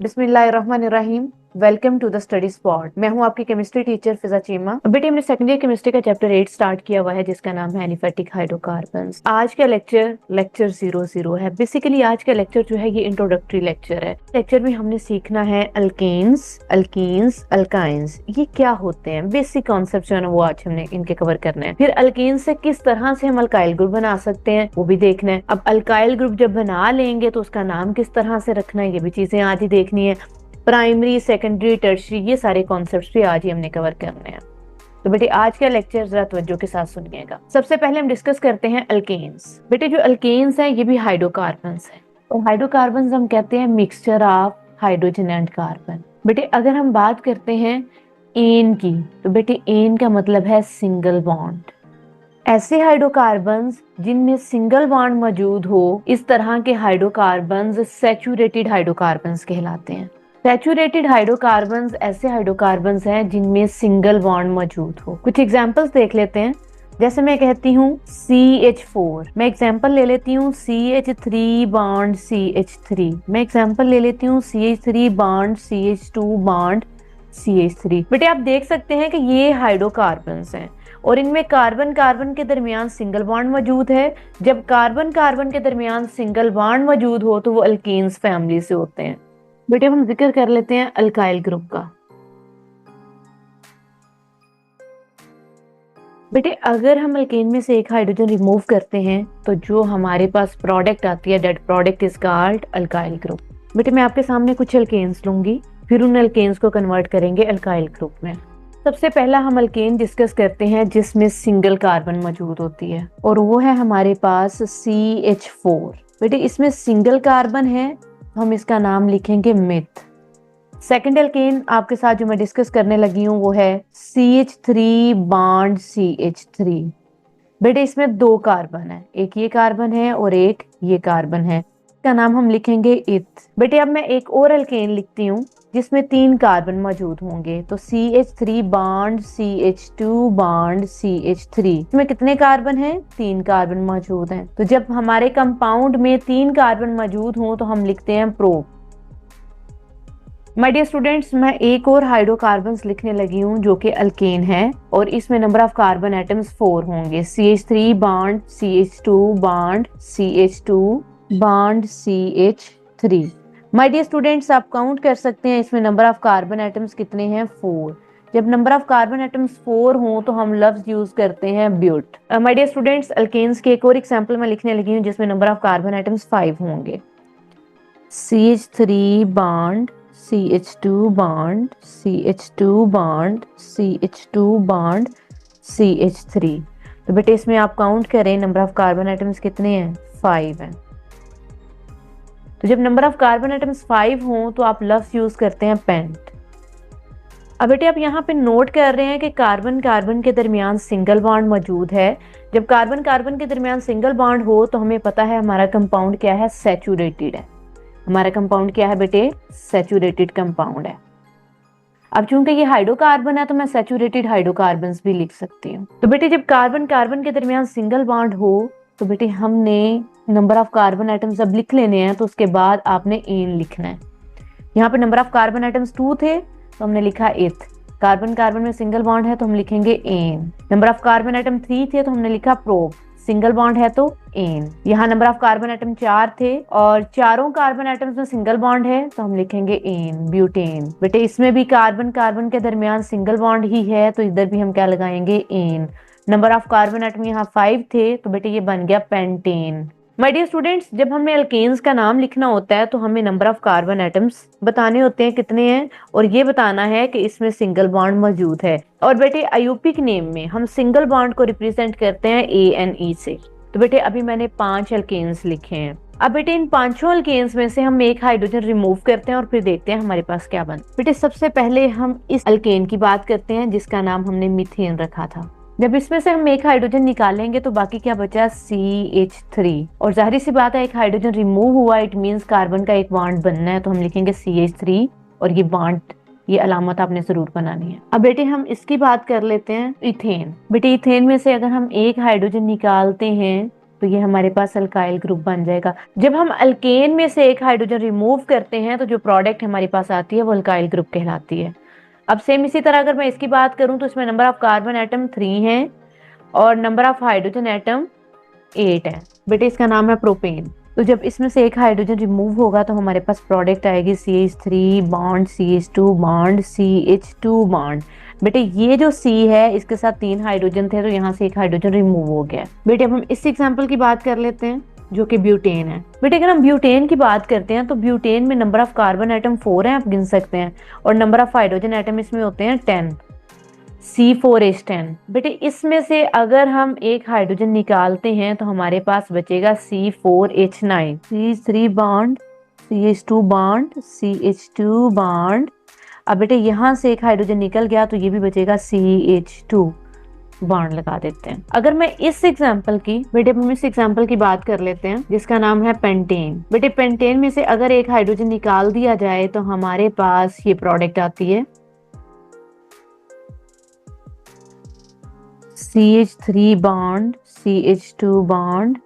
बिस्मिल्लाहिर्रहमानिर्रहीम। Welcome to the study spot. मैं हूं आपकी केमिस्ट्री टीचर फिजा चीमा। बेटे हमने सेकेंड ईयर केमिस्ट्री का चैप्टर 8 स्टार्ट किया हुआ है जिसका नाम है एलिफेटिक हाइड्रोकार्बन्स। आज का लेक्चर 00 है। बेसिकली आज का लेक्चर जो है ये इंट्रोडक्टरी लेक्चर है। लेक्चर में हमने सीखना है अल्केन्स, अल्कीन्स, अल्काइंस ये क्या होते हैं। बेसिक कॉन्सेप्ट जो है ना वो आज हमने इनके कवर करने हैं। फिर अल्केन से किस तरह से हम अल्काइल ग्रुप बना सकते हैं वो भी देखना है। अब अल्काइल ग्रुप जब बना लेंगे तो उसका नाम किस तरह से रखना है ये भी चीजें आज ही देखनी है। प्राइमरी, सेकेंडरी, टर्शरी ये सारे कॉन्सेप्ट्स भी आज ही हमने कवर करने हैं। तो बेटे आज का लेक्चर जरा तवज्जो के साथ सुनिएगा। सबसे पहले हम डिस्कस करते हैं अल्केन्स। बेटे जो अल्केन्स हैं ये भी हाइड्रोकार्बन्स हैं और हाइड्रोकार्बन्स हम कहते हैं mixture of hydrogen and carbon. बेटे अगर हम बात करते हैं एन की तो बेटे एन का मतलब है सिंगल बॉन्ड। ऐसे हाइड्रोकार्बन्स जिनमें सिंगल बॉन्ड मौजूद हो इस तरह के हाइड्रोकार्बन्स सैचुरेटेड हाइड्रोकार्बन्स कहलाते हैं। सैचुरेटेड हाइड्रोकार्बन्स ऐसे हाइड्रोकार्बन्स हैं जिनमें सिंगल बॉन्ड मौजूद हो। कुछ एग्जांपल्स देख लेते हैं। जैसे मैं कहती हूँ CH4, मैं एग्जांपल ले लेती हूँ CH3 बॉन्ड CH3, मैं एग्जांपल ले लेती हूँ CH3 bond CH2 bond CH3। बेटे आप देख सकते हैं कि ये हाइड्रोकार्बन्स हैं और इनमें कार्बन कार्बन के दरमियान सिंगल बॉन्ड मौजूद है। जब कार्बन कार्बन के दरमियान सिंगल बॉन्ड मौजूद हो तो वो अल्केन्स फैमिली से होते हैं। बेटे हम जिक्र कर लेते हैं अल्काइल ग्रुप का। बेटे अगर हम अल्केन में से एक हाइड्रोजन रिमूव करते हैं तो जो हमारे पास प्रोडक्ट आती है that product is called alkyl group. बेटे मैं आपके सामने कुछ अल्केन्स लूंगी फिर उन अल्केन्स को कन्वर्ट करेंगे अल्काइल ग्रुप में। सबसे पहला हम अल्केन डिस्कस करते हैं जिसमें सिंगल कार्बन मौजूद होती है और वो है हमारे पास CH4। बेटे इसमें सिंगल कार्बन है, हम इसका नाम लिखेंगे मिथ। सेकेंड अल्केन आपके साथ जो मैं डिस्कस करने लगी हूँ वो है CH3 बॉन्ड CH3। बेटे इसमें दो कार्बन है, एक ये कार्बन है और एक ये कार्बन है, इसका नाम हम लिखेंगे इथ। बेटे अब मैं एक और अल्केन लिखती हूँ जिसमें तीन कार्बन मौजूद होंगे तो CH3 bond CH2 bond CH3। इसमें कितने कार्बन हैं? तीन कार्बन मौजूद हैं। तो जब हमारे कंपाउंड में तीन कार्बन मौजूद हों तो हम लिखते हैं प्रो। माय डियर स्टूडेंट्स, मैं एक और हाइड्रोकार्बन्स लिखने लगी हूँ जो कि अल्केन है और इसमें नंबर ऑफ कार्बन एटम्स 4 होंगे। CH3 bond CH2 bond CH2 bond CH3। My dear students आप काउंट कर सकते हैं इसमें नंबर ऑफ कार्बन एटम्स कितने हैं? 4। जब नंबर ऑफ कार्बन एटम्स 4 हों तो हम लफ्ज यूज करते हैं but. My dear students alkanes के एक और एग्जांपल मैं लिखने लगी हूँ जिसमें नंबर ऑफ कार्बन एटम्स 5 होंगे। CH3 bond CH2 bond CH2 bond CH2 bond CH3। तो बेटे इसमें आप काउंट करें नंबर ऑफ कार्बन एटम्स कितने हैं? 5 हैं। तो जब नंबर ऑफ कार्बन एटम्स 5 हों तो आप लफ्ज यूज करते हैं पेंट। अब बेटे आप यहाँ पे नोट कर रहे हैं कि कार्बन कार्बन के दरमियान सिंगल बॉन्ड मौजूद है। जब कार्बन कार्बन के दरमियान सिंगल बॉन्ड हो तो हमें पता है हमारा कंपाउंड क्या है? सैचुरेटेड है। हमारा कंपाउंड क्या है बेटे? सैचुरेटेड कंपाउंड है। अब चूंकि ये हाइड्रोकार्बन है तो मैं सैचुरेटेड हाइड्रोकार्बन्स भी लिख सकती हूँ। तो बेटे जब कार्बन कार्बन के दरमियान सिंगल बॉन्ड हो तो बेटे हमने नंबर ऑफ कार्बन एटम्स अब लिख लेने हैं तो उसके बाद आपने एन लिखना है। यहाँ पे नंबर ऑफ कार्बन एटम्स 2 थे तो हमने लिखा इथ। कार्बन कार्बन में सिंगल बॉन्ड है तो हम लिखेंगे ane. Number of carbon atom 3 थे तो हमने लिखा प्रोप। सिंगल बॉन्ड है तो एन। यहाँ नंबर ऑफ कार्बन एटम 4 थे और चारों कार्बन एटम्स में सिंगल बॉन्ड है तो हम लिखेंगे एन, ब्यूटेन। बेटे इसमें भी कार्बन कार्बन के दरमियान सिंगल बॉन्ड ही है तो इधर भी हम क्या लगाएंगे? Ane. Number of carbon atom यहाँ 5 थे तो बेटे ये बन गया पेंटेन। माय डियर स्टूडेंट्स जब हमें अल्केन्स का नाम लिखना होता है तो हमें नंबर ऑफ कार्बन एटम्स बताने होते हैं कितने हैं और ये बताना है कि इसमें सिंगल बॉन्ड मौजूद है। और बेटे आयुपिक नेम में हम सिंगल बॉन्ड को रिप्रेजेंट करते हैं ANE से। तो बेटे अभी मैंने 5 अल्केन्स लिखे हैं। अब बेटे इन पांचों अल्केन्स में से हम एक हाइड्रोजन रिमूव करते हैं और फिर देखते हैं हमारे पास क्या बनता है। बेटे सबसे पहले हम इस अल्केन की बात करते हैं जिसका नाम हमने मीथेन रखा था। जब इसमें से हम एक हाइड्रोजन निकालेंगे तो बाकी क्या बचा? CH3। और जाहिर सी बात है एक हाइड्रोजन रिमूव हुआ, इट मींस कार्बन का एक बॉन्ड बनना है तो हम लिखेंगे CH3 और ये बॉन्ड, ये अलामत आपने जरूर बनानी है। अब बेटे हम इसकी बात कर लेते हैं इथेन। बेटे इथेन में से अगर हम एक हाइड्रोजन निकालते हैं तो ये हमारे पास अल्काइल ग्रुप बन जाएगा। जब हम अल्केन में से एक हाइड्रोजन रिमूव करते हैं तो जो प्रोडक्ट हमारे पास आती है वो अल्काइल ग्रुप कहलाती है। अब सेम इसी तरह अगर मैं इसकी बात करूं तो इसमें नंबर ऑफ कार्बन एटम 3 है और नंबर ऑफ हाइड्रोजन एटम 8 है। बेटे इसका नाम है प्रोपेन। तो जब इसमें से एक हाइड्रोजन रिमूव होगा तो हमारे पास प्रोडक्ट आएगी CH3 bond CH2 bond CH2 bond. बेटे ये जो C है इसके साथ 3 हाइड्रोजन थे तो यहाँ से एक हाइड्रोजन रिमूव हो गया। बेटे अब हम इस एग्जांपल की बात कर लेते हैं जो कि ब्यूटेन है। बेटे अगर हम ब्यूटेन की बात करते हैं तो ब्यूटेन में नंबर ऑफ कार्बन एटम 4 है, आप गिन सकते हैं, और नंबर ऑफ हाइड्रोजन एटम इसमें होते हैं 10, C4H10। बेटे इसमें से अगर हम एक हाइड्रोजन निकालते हैं तो हमारे पास बचेगा C4H9, C3 bond CH2 bond CH2 bond. अब बेटे यहाँ से एक हाइड्रोजन निकल गया तो ये भी बचेगा CH2 बॉन्ड लगा देते हैं। अगर मैं इस एग्जांपल की बेटे हम इस एग्जांपल की बात कर लेते हैं जिसका नाम है पेंटेन। बेटे पेंटेन में से अगर एक हाइड्रोजन निकाल दिया जाए तो हमारे पास ये प्रोडक्ट आती है CH3 bond CH2 bond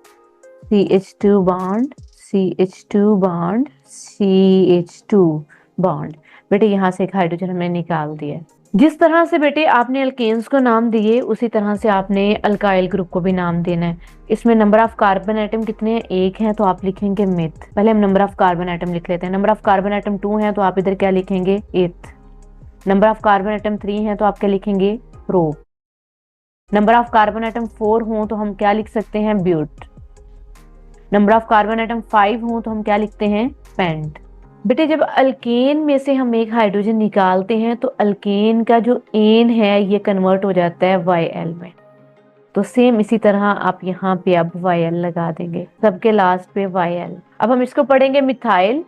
CH2 bond CH2 bond CH2 bond. बेटे यहाँ से एक हाइड्रोजन हमने निकाल दिया। जिस तरह से बेटे आपने अल्केन्स को नाम दिए उसी तरह से आपने अल्काइल ग्रुप को भी नाम देना है। इसमें नंबर ऑफ कार्बन एटम कितने हैं? 1 है तो आप लिखेंगे मिथ। पहले हम नंबर ऑफ कार्बन एटम लिख लेते हैं। नंबर ऑफ कार्बन एटम 2 है तो आप इधर क्या लिखेंगे? इथ। नंबर ऑफ कार्बन एटम 3 है तो आप क्या लिखेंगे? Pro. Number of carbon atom 4 हो तो हम क्या लिख सकते हैं? But. Number of carbon atom 5 हो तो हम क्या लिखते हैं? पेंट। बेटे जब अल्केन में से हम एक हाइड्रोजन निकालते हैं तो अल्केन का जो एन है ये कन्वर्ट हो जाता है YL में। तो सेम इसी तरह आप यहाँ पे अब YL लगा देंगे, सबके लास्ट पे YL। अब हम इसको पढ़ेंगे methyl,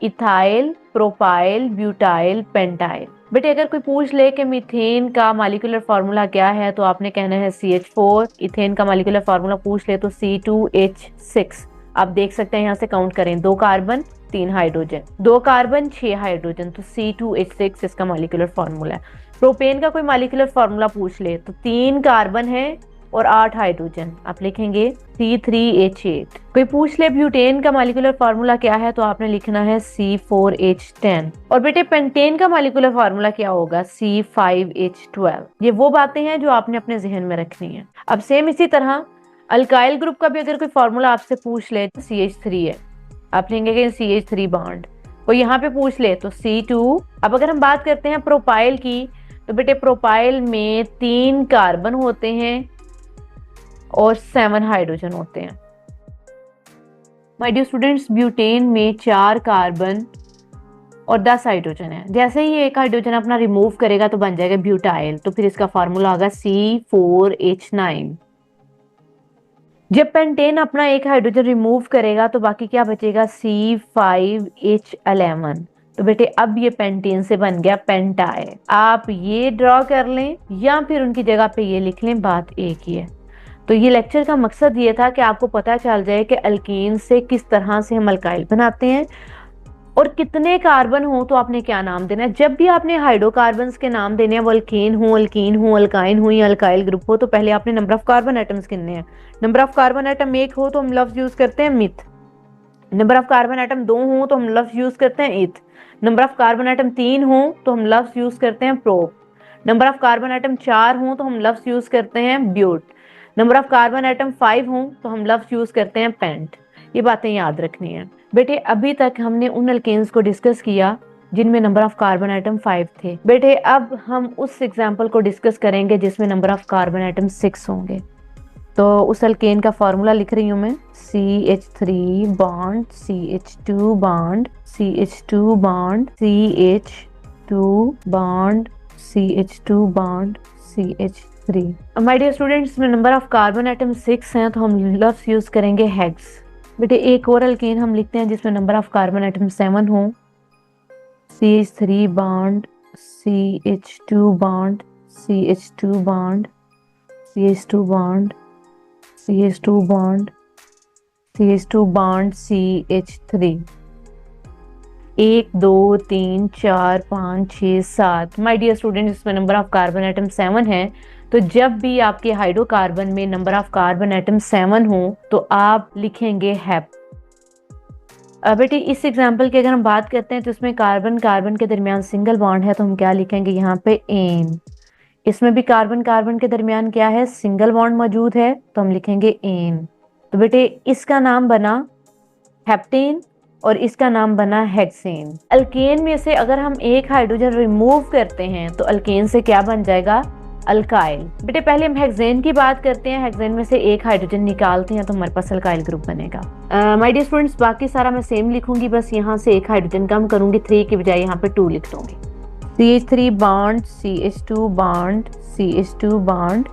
ethyl, propyl, butyl, pentyl. बेटे अगर कोई पूछ ले कि मीथेन का मॉलिक्यूलर फार्मूला क्या है तो आपने कहना है CH4। इथेन का मॉलिक्यूलर फार्मूला पूछ ले तो C2H6। आप देख सकते हैं यहाँ से काउंट करें, 2 कार्बन 3 हाइड्रोजन, 2 कार्बन 6 हाइड्रोजन, तो C2H6 इसका मॉलिक्यूलर फार्मूला है। प्रोपेन का कोई मॉलिक्यूलर फार्मूला पूछ ले तो 3 कार्बन है और 8 हाइड्रोजन, आप लिखेंगे C3H8। कोई पूछ ले ब्यूटेन का मॉलिक्यूलर फार्मूला क्या है तो आपने लिखना है C4H10। और बेटे पेंटेन का मॉलिक्यूलर फार्मूला क्या होगा? C5H12। ये वो बातें हैं जो आपने अपने जहन में रखनी है। अब सेम इसी तरह अल्काइल ग्रुप का भी अगर कोई फार्मूला आपसे पूछ ले तो CH3 है, आप लिखेंगे CH3 बॉन्ड। कोई यहाँ पे पूछ ले तो C2। अब अगर हम बात करते हैं प्रोपाइल की तो बेटे प्रोपाइल में 3 कार्बन होते हैं और 7 हाइड्रोजन होते हैं। माय डियर स्टूडेंट्स, ब्यूटेन में 4 कार्बन और 10 हाइड्रोजन है। जैसे ही एक हाइड्रोजन अपना रिमूव करेगा तो बन जाएगा ब्यूटाइल, तो फिर इसका फार्मूला होगा C4H9। जब पेंटेन अपना एक हाइड्रोजन रिमूव करेगा तो बाकी क्या बचेगा? C5H11। तो बेटे अब ये पेंटेन से बन गया पेंटाइल। आप ये ड्रॉ कर लें या फिर उनकी जगह पे ये लिख लें, बात एक ही है। तो ये लेक्चर का मकसद ये था कि आपको पता चल जाए कि अल्कीन से किस तरह से हम अल्काइल बनाते हैं और कितने कार्बन हो तो आपने क्या नाम देना है। जब भी आपने हाइड्रोकार्बन्स के नाम देने हैं, वो अल्कीन हो, अल्काइन हो या अल्काइल ग्रुप हो, तो पहले आपने नंबर ऑफ कार्बन एटम्स गिनने हैं। नंबर ऑफ कार्बन एटम 1 हो तो हम लफ्ज यूज करते हैं myth. Number of carbon atom 2 हो तो हम लफ्ज यूज करते हैं इथ। नंबर ऑफ कार्बन एटम 3 हो तो हम लफ्ज यूज करते हैं prop. Number of carbon atom 4 हो तो हम लफ्ज यूज करते हैं but. Number of carbon atom 5 हो तो हम लफ्ज यूज करते हैं पेंट। ये बातें याद रखनी है बेटे। अभी तक हमने उन अल्केन्स को डिस्कस किया जिनमें नंबर ऑफ कार्बन एटम 5 थे। बेटे अब हम उस एग्जाम्पल को डिस्कस करेंगे जिसमें नंबर ऑफ कार्बन एटम 6 होंगे। तो उस अल्केन का फॉर्मूला लिख रही हूँ मैं, CH3 bond CH2 bond CH2 bond CH2 bond CH2 bond CH3। My dear students, में नंबर ऑफ कार्बन एटम 6 हैं तो हम लफ्ज यूज करेंगे हेक्स। बेटे एक और अल्केन हम लिखते हैं जिसमें नंबर ऑफ कार्बन एटम 7 हो, CH3 bond CH2 bond CH2 bond CH2 bond CH2 bond CH2 bond CH3। 1 2 3 4 5 6 7। My dear students, इसमें नंबर ऑफ कार्बन एटम 7 है तो जब भी आपके हाइड्रोकार्बन में नंबर ऑफ कार्बन एटम 7 हो तो आप लिखेंगे हेप। बेटे इस एग्जाम्पल की अगर हम बात करते हैं तो इसमें कार्बन कार्बन के दरमियान सिंगल बॉन्ड है, तो हम क्या लिखेंगे यहाँ पे एन। इसमें भी कार्बन कार्बन के दरमियान क्या है, सिंगल बॉन्ड मौजूद है, तो हम लिखेंगे एन। तो बेटे इसका नाम बना हेप्टेन और इसका नाम बना हेक्सेन। अल्केन में से अगर हम एक हाइड्रोजन रिमूव करते हैं तो अल्केन से क्या बन जाएगा, अल्काइल। बेटे पहले हम हेक्सेन की बात करते हैं, हेक्सेन में से एक हाइड्रोजन निकालते हैं तो हमारे पास अल्काइल ग्रुप बनेगा। माय डियर स्टूडेंट्स, बाकी सारा मैं सेम लिखूंगी, बस यहाँ से एक हाइड्रोजन कम करूंगी, 3 की बजाय यहाँ पे 2 लिख दूंगी। CH3 bond CH2 bond CH2 bond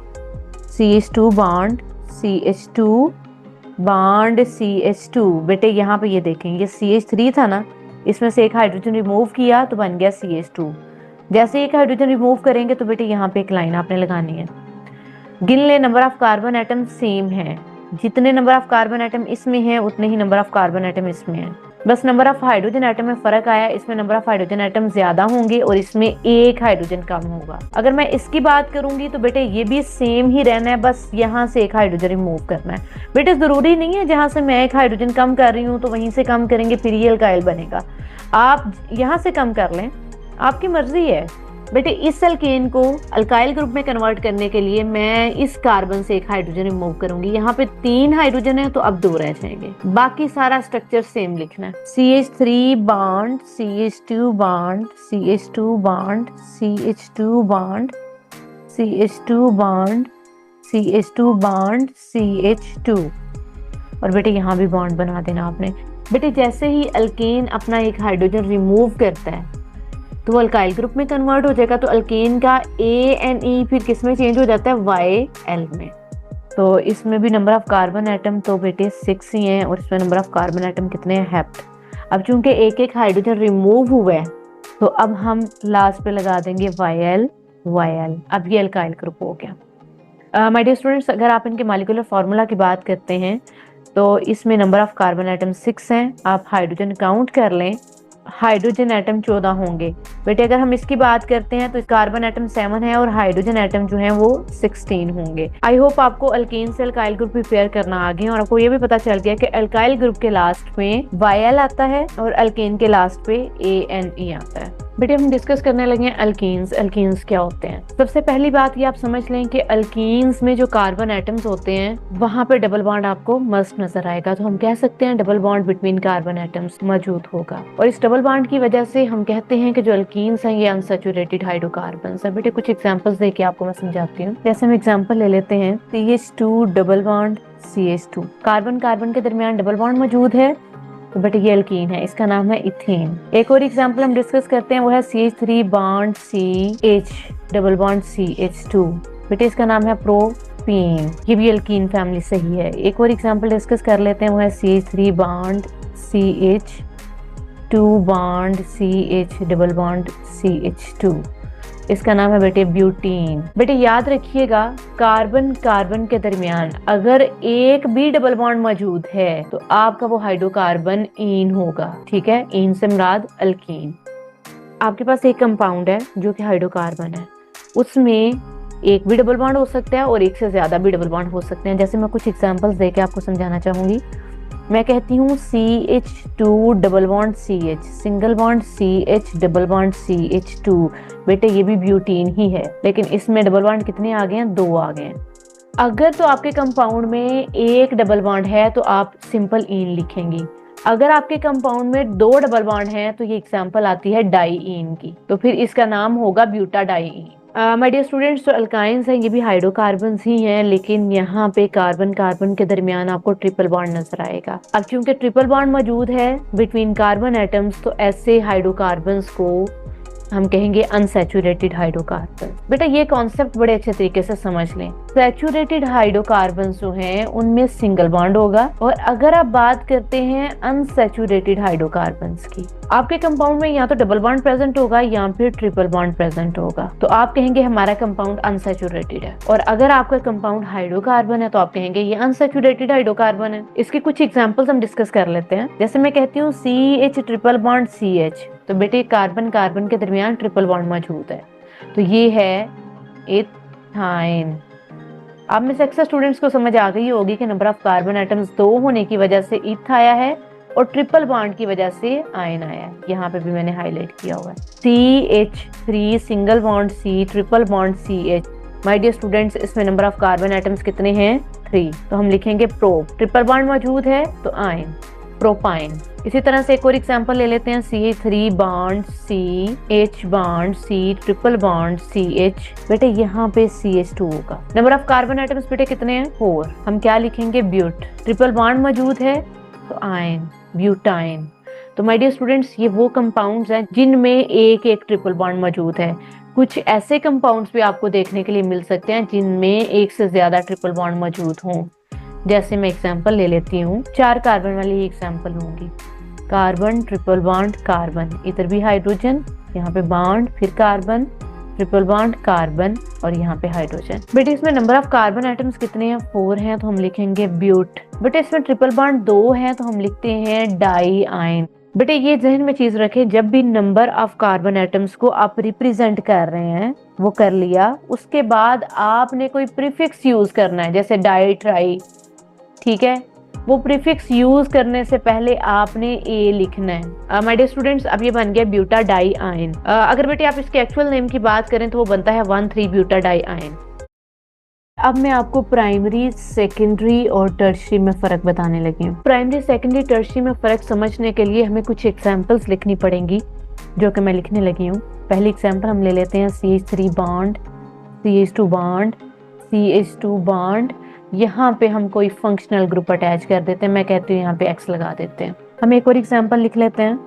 CH2 bond CH2 bond CH2। बेटे यहाँ पे ये देखें, ये CH3 था ना, इसमें से एक हाइड्रोजन रिमूव किया तो बन गया CH2। जैसे एक हाइड्रोजन रिमूव करेंगे तो बेटे यहाँ पे एक लाइन आपने लगानी है। गिन ले, number of carbon atom same है, जितने नंबर ऑफ कार्बन एटम इसमें है उतने ही नंबर ऑफ कार्बन एटम इसमें है, बस नंबर ऑफ हाइड्रोजन एटम में फर्क आया, इसमें नंबर ऑफ हाइड्रोजन एटम ज्यादा होंगे और इसमें एक हाइड्रोजन कम होगा। अगर मैं इसकी बात करूंगी तो बेटे ये भी सेम ही रहना है, बस यहाँ से एक हाइड्रोजन रिमूव करना है। बेटे जरूरी नहीं है जहां से मैं एक हाइड्रोजन कम कर रही हूँ तो वहीं से कम करेंगे फिर ये अल्काइल बनेगा, आप यहाँ से कम कर लें, आपकी मर्जी है। बेटे इस अल्केन को अल्काइल ग्रुप में कन्वर्ट करने के लिए मैं इस कार्बन से एक हाइड्रोजन रिमूव करूंगी, यहाँ पे 3 हाइड्रोजन है तो अब 2 रह जाएंगे, बाकी सारा स्ट्रक्चर सेम लिखना है। CH3 bond CH2 bond CH2 bond CH2 bond CH2 bond CH2 bond CH2, और बेटे यहाँ भी बॉन्ड बना देना आपने। बेटे जैसे ही अल्केन अपना एक हाइड्रोजन रिमूव करता है तो वो अल्काइल ग्रुप में कन्वर्ट हो जाएगा, तो अल्केन का ANE फिर किस में चेंज हो जाता है, YL में। तो इसमें भी नंबर ऑफ कार्बन एटम तो बेटे 6 ही हैं और इसमें नंबर ऑफ कार्बन एटम कितने हैं, हेप्ट। अब चूंकि एक एक हाइड्रोजन रिमूव हुआ है तो अब हम लास्ट पे लगा देंगे YL। अब ये अल्काइल ग्रुप हो गया। माय डियर स्टूडेंट्स, अगर आप इनके मॉलिक्यूलर फार्मूला की बात करते हैं तो इसमें नंबर ऑफ कार्बन एटम 6 हैं, आप हाइड्रोजन काउंट कर लें, हाइड्रोजन एटम 14 होंगे। बेटे अगर हम इसकी बात करते हैं तो कार्बन एटम 7 है और हाइड्रोजन एटम जो है वो 16 होंगे। आई होप आपको अल्केन से अल्काइल ग्रुप प्रिपेयर करना आ गया और आपको ये भी पता चल गया कि अल्काइल ग्रुप के लास्ट में YL आता है और अल्केन के लास्ट पे ANE आता है। बेटे हम डिस्कस करने लगे हैं अल्कीन्स क्या होते हैं। सबसे पहली बात ये आप समझ लें कि अल्कीन्स में जो कार्बन एटम्स होते हैं वहां पे डबल बॉन्ड आपको मस्ट नजर आएगा, तो हम कह सकते हैं double bond between carbon atoms मौजूद होगा, और इस डबल बॉन्ड की वजह से हम कहते हैं कि जो अल्कीन्स हैं ये अनसैचुरेटेड हाइड्रोकार्बन्स हैं। बेटे कुछ एग्जांपल्स देके आपको मैं समझाती हूँ। जैसे हम एग्जांपल ले लेते हैं, CH2 double bond CH2, carbon carbon के दरमियान डबल बॉन्ड मौजूद है, तो बेटे ये अल्कीन है, इसका नाम है इथेन। एक और एग्जांपल हम डिस्कस करते हैं, वो है CH3 bond CH double bond CH2, बेटे इसका नाम है प्रोपीन, ये भी अल्कीन फैमिली से ही है। एक और एग्जांपल डिस्कस कर लेते हैं, वो है CH3 bond CH2 bond CH double bond CH2, इसका नाम है बेटे ब्यूटीन। बेटे याद रखिएगा, कार्बन कार्बन के दरमियान अगर एक भी डबल बॉन्ड मौजूद है तो आपका वो हाइड्रोकार्बन ईन होगा, ठीक है। ईन से मुराद अल्कीन। आपके पास एक कंपाउंड है जो कि हाइड्रोकार्बन है, उसमें एक भी डबल बॉन्ड हो सकता है और एक से ज्यादा भी डबल बॉन्ड हो सकते हैं। जैसे मैं कुछ एग्जांपल्स देके आपको समझाना चाहूंगी। मैं कहती हूँ CH2 double bond CH, single bond CH double bond CH2, बेटे ये भी ब्यूटीन ही है, लेकिन इसमें डबल बॉन्ड कितने आ गए हैं, 2 आ गए हैं। अगर तो आपके कंपाउंड में एक डबल बॉन्ड है तो आप सिंपल ईन लिखेंगी, अगर आपके कंपाउंड में 2 डबल बॉन्ड हैं तो ये एग्जांपल आती है डाईईन की, तो फिर इसका नाम होगा ब्यूटाडाईईन। माय डियर स्टूडेंट्स, जो अल्काइंस हैं ये भी हाइड्रोकार्बन्स ही हैं, लेकिन यहाँ पे कार्बन कार्बन के दरमियान आपको ट्रिपल बॉन्ड नजर आएगा। अब क्योंकि ट्रिपल बॉन्ड मौजूद है बिटवीन कार्बन एटम्स, तो ऐसे हाइड्रोकार्बन्स को हम कहेंगे अनसैचुरेटेड हाइड्रोकार्बन। बेटा ये कॉन्सेप्ट बड़े अच्छे तरीके से समझ लें। सैचुरेटेड हाइड्रोकार्बन जो हैं उनमें सिंगल बॉन्ड होगा, और अगर आप बात करते हैं अनसैचुरेटेड हाइड्रोकार्बन्स की, आपके कंपाउंड में या तो डबल बॉन्ड प्रेजेंट होगा या फिर ट्रिपल बॉन्ड प्रेजेंट होगा, तो आप कहेंगे हमारा कंपाउंड अनसैचुरेटेड है। और अगर आपका कंपाउंड हाइड्रोकार्बन है तो आप कहेंगे ये अनसैचुरेटेड हाइड्रोकार्बन है। इसके कुछ एग्जांपल्स हम डिस्कस कर लेते हैं। जैसे मैं कहती हूँ CH ट्रिपल बॉन्ड CH, तो बेटे कार्बन कार्बन के दरमियान ट्रिपल बॉन्ड मौजूद है, तो ये है इथाइन। आप में से अक्सर स्टूडेंट्स को समझ आ गई होगी कि नंबर ऑफ कार्बन एटम्स 2 होने की वजह से इथ आया है और ट्रिपल बॉन्ड की वजह से आयन आया है। यहाँ पे भी मैंने हाईलाइट किया हुआ है। CH3 single bond C, triple bond CH। My dear students, इसमें नंबर ऑफ कार्बन एटम्स कितने हैं? 3। तो हम लिखेंगे प्रो, ट्रिपल बॉन्ड मौजूद है तो आयन, प्रोपाइन। इसी तरह से एक और एग्जांपल ले लेते हैं। CH3 bond C, H bond C, triple bond CH। बेटे यहाँ पे CH2 होगा। नंबर ऑफ कार्बन एटम्स बेटे कितने हैं? 4। हम क्या लिखेंगे? ब्यूट, ट्रिपल बॉन्ड मौजूद है तो आयन, ब्यूटाइन। तो माय डियर स्टूडेंट्स, ये वो कंपाउंड्स हैं जिनमें एक एक ट्रिपल बॉन्ड मौजूद है। कुछ ऐसे कंपाउंड्स भी आपको देखने के लिए मिल सकते हैं जिनमें एक से ज्यादा ट्रिपल बॉन्ड मौजूद हों। जैसे मैं एग्जांपल ले लेती हूँ, 4 कार्बन वाली एग्जांपल होंगी। कार्बन, ट्रिपल बॉन्ड, कार्बन, इधर भी हाइड्रोजन, यहाँ पे बॉन्ड, फिर कार्बन, ट्रिपल बॉन्ड, कार्बन और यहाँ पे हाइड्रोजन। बेटे इसमें नंबर ऑफ कार्बन एटम्स कितने हैं? 4 हैं तो हम लिखेंगे ब्यूट। बेटे इसमें ट्रिपल बॉन्ड 2 हैं तो हम लिखते हैं डाई आयन। बेटे ये जहन में चीज रखें, जब भी नंबर ऑफ कार्बन एटम्स को आप रिप्रेजेंट कर रहे हैं, वो कर लिया, उसके बाद आपने कोई प्रीफिक्स यूज करना है, जैसे डाई, ट्राई, ठीक है। वो प्रीफिक्स यूज करने से पहले आपने ए लिखना है। माय डियर स्टूडेंट्स, अब ये बन गया ब्यूटा डाई आयन। अगर बेटे आप इसके एक्चुअल नेम की बात करें तो वो बनता है 1,3 ब्यूटा डाई आयन। अब मैं आपको प्राइमरी, सेकेंडरी और टर्शियरी में फर्क बताने लगी हूँ। प्राइमरी, सेकेंडरी, टर्शियरी में फर्क समझने के लिए हमें कुछ एग्जाम्पल्स लिखनी पड़ेंगी, जो कि मैं लिखने लगी हूँ। पहली एग्जाम्पल हम ले लेते हैं CH3 bond, CH2 bond, CH2 bond. यहाँ पे हम कोई फंक्शनल ग्रुप अटैच कर देते हैं। मैं कहती हूँ यहाँ पे X लगा देते हैं। हम एक और एग्जाम्पल लिख लेते हैं,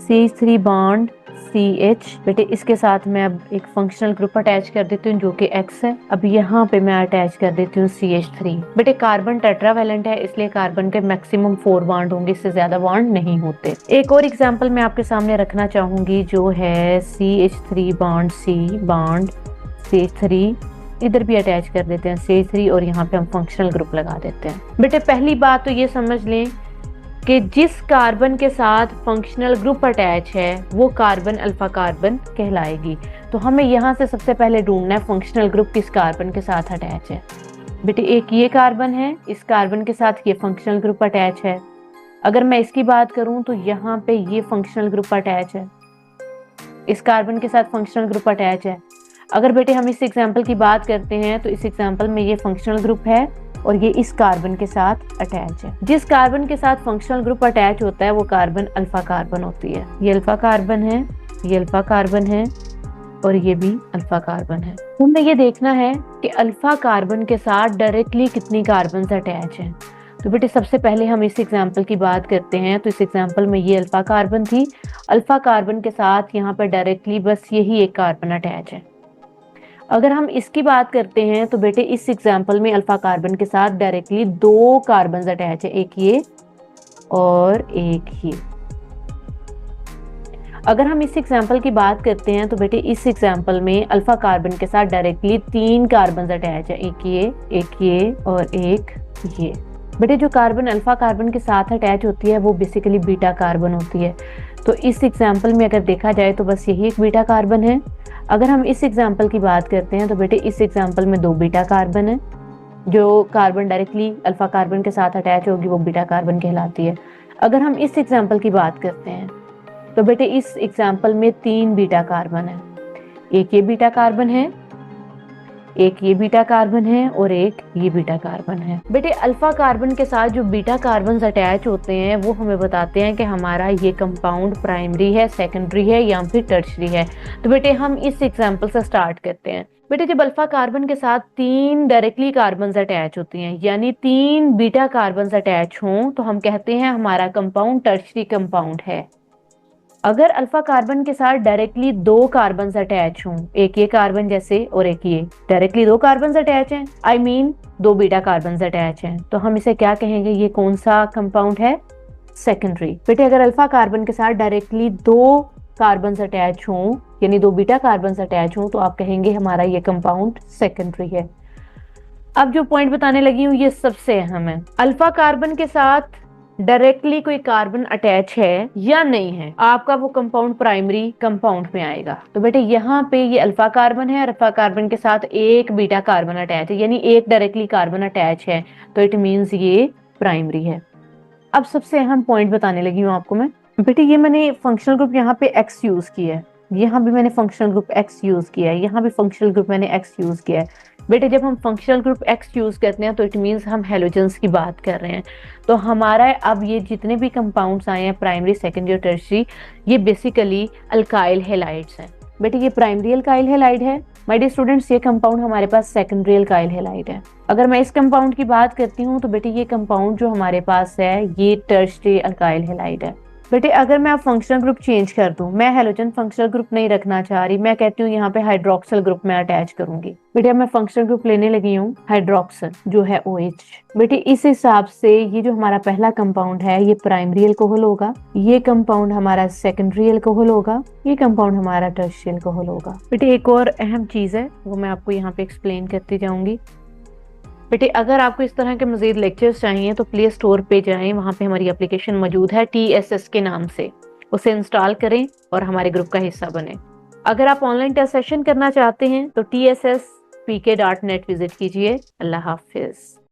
CH3 बॉन्ड CH। बेटे इसके साथ मैं अब एक फंक्शनल ग्रुप अटैच कर देती हूँ जो कि X है। अब यहाँ पे मैं अटैच कर देती हूँ CH3। बेटे कार्बन टेट्रावेलेंट है, इसलिए कार्बन के मैक्सिमम 4 बॉन्ड होंगे, इससे ज्यादा बॉन्ड नहीं होते। एक और एग्जाम्पल मैं आपके सामने रखना चाहूंगी, जो है CH3 bond C bond CH3। इधर भी अटैच कर देते हैं CH3 और यहाँ पे हम फंक्शनल ग्रुप लगा देते हैं। बेटे पहली बात तो ये समझ लें कि जिस कार्बन के साथ फंक्शनल ग्रुप अटैच है वो कार्बन अल्फा कार्बन कहलाएगी। तो हमें यहाँ से सबसे पहले ढूंढना है फंक्शनल ग्रुप किस कार्बन के साथ अटैच है। बेटे एक ये कार्बन है, इस कार्बन के साथ ये फंक्शनल ग्रुप अटैच है। अगर मैं इसकी बात करूं तो यहाँ पे ये फंक्शनल ग्रुप अटैच है, इस कार्बन के साथ फंक्शनल ग्रुप अटैच है। अगर बेटे हम इस एग्जाम्पल की बात करते हैं तो इस एग्जाम्पल में ये फंक्शनल ग्रुप है और ये इस कार्बन के साथ अटैच है। जिस कार्बन के साथ फंक्शनल ग्रुप अटैच होता है वो कार्बन अल्फा कार्बन होती है। ये अल्फा कार्बन है, ये अल्फा कार्बन है और ये भी अल्फा कार्बन है। हमें ये देखना है कि अल्फा कार्बन के साथ डायरेक्टली कितनी कार्बन अटैच हैं। तो बेटे सबसे पहले हम इस एग्जाम्पल की बात करते हैं। तो इस एग्जाम्पल में ये अल्फा कार्बन थी, अल्फा कार्बन के साथ यहाँ पर डायरेक्टली बस यही एक कार्बन अटैच है। अगर हम इसकी बात करते हैं तो बेटे इस एग्जाम्पल में अल्फा कार्बन के साथ डायरेक्टली 2 कार्बन अटैच है, एक ये और एक ये। अगर हम इस एग्जाम्पल की बात करते हैं तो बेटे इस एग्जाम्पल में अल्फा कार्बन के साथ डायरेक्टली 3 कार्बन अटैच है, एक ये और एक ये। बेटे जो कार्बन अल्फा कार्बन के साथ अटैच होती है वो बेसिकली बीटा कार्बन होती है। तो इस एग्जाम्पल में अगर देखा जाए तो बस यही एक बीटा कार्बन है। अगर हम इस एग्जाम्पल की बात करते हैं तो बेटे इस एग्जाम्पल में 2 बीटा कार्बन है। जो कार्बन डायरेक्टली अल्फा कार्बन के साथ अटैच होगी वो बीटा कार्बन कहलाती है। अगर हम इस एग्जाम्पल की बात करते हैं तो बेटे इस एग्जाम्पल में 3 बीटा कार्बन है, एक ये बीटा कार्बन है, एक ये बीटा कार्बन है और एक ये बीटा कार्बन है। बेटे अल्फा कार्बन के साथ जो बीटा कार्बन अटैच होते हैं वो हमें बताते हैं कि हमारा ये कंपाउंड प्राइमरी है, सेकेंडरी है या फिर टर्शरी है। तो बेटे हम इस एग्जाम्पल से स्टार्ट करते हैं। बेटे जब अल्फा कार्बन के साथ 3 डायरेक्टली कार्बन अटैच होती हैं, यानी 3 बीटा कार्बन अटैच हों, तो हम कहते हैं हमारा कंपाउंड टर्शरी कंपाउंड है। अगर अल्फा कार्बन के साथ डायरेक्टली 2 कार्बन अटैच हों, एक ये कार्बन जैसे और एक ये, डायरेक्टली 2 कार्बन अटैच हैं, I mean 2 beta carbon attach हैं, तो हम इसे क्या कहेंगे? ये कौन सा कंपाउंड है? सेकेंडरी। बेटे अगर अल्फा कार्बन के साथ डायरेक्टली 2 कार्बन अटैच हों, यानी 2 बीटा कार्बन अटैच हों, तो आप कहेंगे हमारा ये कंपाउंड सेकेंडरी है। अब जो पॉइंट बताने लगी हूँ ये सबसे अहम है। अल्फा कार्बन के साथ डायरेक्टली कोई कार्बन अटैच है या नहीं है, आपका वो कंपाउंड प्राइमरी कंपाउंड में आएगा। तो बेटे यहाँ पे ये अल्फा कार्बन है, अल्फा कार्बन के साथ एक बीटा कार्बन अटैच है, यानी एक डायरेक्टली कार्बन अटैच है, तो इट मीन्स ये प्राइमरी है। अब सबसे अहम पॉइंट बताने लगी हूँ आपको मैं। बेटे ये मैंने फंक्शनल ग्रुप यहाँ पे एक्स यूज किया है, यहाँ भी मैंने फंक्शनल ग्रुप एक्स यूज किया है, यहाँ भी फंक्शनल ग्रुप मैंने एक्स यूज किया है। बेटे जब हम फंक्शनल ग्रुप एक्स यूज करते हैं तो इट मीन्स हम हेलोजेंस की बात कर रहे हैं। तो हमारा अब ये जितने भी कंपाउंड्स आए हैं प्राइमरी सेकेंडरी और टर्शियरी, ये बेसिकली अल्काइल हैलाइड्स हैं। बेटे ये प्राइमरी अल्काइल हैलाइड है, माय डियर स्टूडेंट्स ये कंपाउंड हमारे पास सेकेंडरी अल्काइल हैलाइड है। अगर मैं इस कंपाउंड की बात करती हूँ तो बेटे ये कंपाउंड जो हमारे पास है ये टर्शियरी अल्काइल हैलाइड है। बेटे अगर मैं अब फंक्शनल ग्रुप चेंज कर दूं, मैं हेलोजन फंक्शनल ग्रुप नहीं रखना चाह रही, मैं कहती हूँ यहाँ पे हाइड्रोक्सिल ग्रुप में अटैच करूंगी। बेटे अब मैं फंक्शनल ग्रुप लेने लगी हूँ हाइड्रोक्सिल जो है OH। बेटे इस हिसाब से ये जो हमारा पहला कंपाउंड है ये प्राइमरी अल्कोहल होगा, ये कंपाउंड हमारा सेकेंडरी अल्कोहल होगा, ये कंपाउंड हमारा टर्शियरी अल्कोहल होगा। बेटे एक और अहम चीज है वो मैं आपको यहाँ पे एक्सप्लेन करती जाऊंगी। बेटे अगर आपको इस तरह के मजीद लेक्चर्स चाहिए तो प्ले स्टोर पे जाएं, वहां पे हमारी एप्लीकेशन मौजूद है TSS के नाम से, उसे इंस्टॉल करें और हमारे ग्रुप का हिस्सा बने। अगर आप ऑनलाइन टेस्ट सेशन करना चाहते हैं तो TSSPK.net विजिट कीजिए। अल्लाह हाफिज।